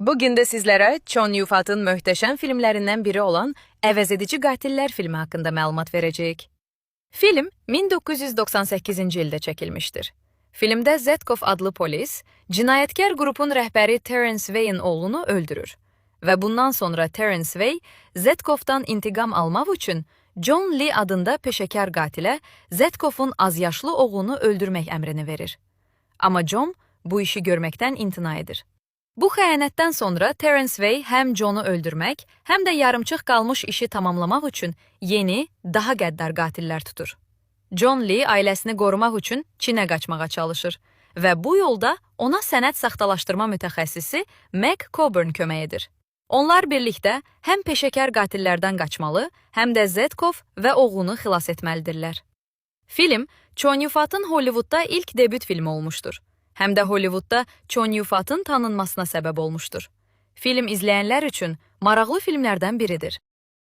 Bugün de sizlere Chow Yun-fat'ın möhtəşəm filmlərindən biri olan Əvəzedici Qatillər filmi haqqında məlumat verəcəyik. Film 1998-ci ildə çəkilmişdir. Filmdə Zetkov adlı polis, cinayətkar qrupun rəhbəri Terence Way'in oğlunu öldürür. Və bundan sonra Terence Way, Zetkovdan intiqam almaq üçün John Lee adında peşəkar qatilə Zetkovun azyaşlı oğlunu öldürmək əmrini verir. Amma John bu işi görməkdən imtina edir. Bu xəyanətdən sonra Terence Way həm John'u öldürmək, həm də yarımçıq qalmış işi tamamlamaq üçün yeni, daha qəddar qatillər tutur. John Lee ailəsini qorumaq üçün Çinə qaçmağa çalışır və bu yolda ona sənəd saxtalaşdırma mütəxəssisi Meg Coburn kömək edir. Onlar birlikdə həm peşəkar qatillərdən qaçmalı, həm də Zetkov və oğlunu xilas etməlidirlər. Film, Chow Yun-fat'ın Hollywoodda ilk debüt filmi olmuşdur. Həm də Hollywoodda Chow Yun-fat'ın tanınmasına səbəb olmuşdur. Film izləyənlər üçün maraqlı filmlərdən biridir.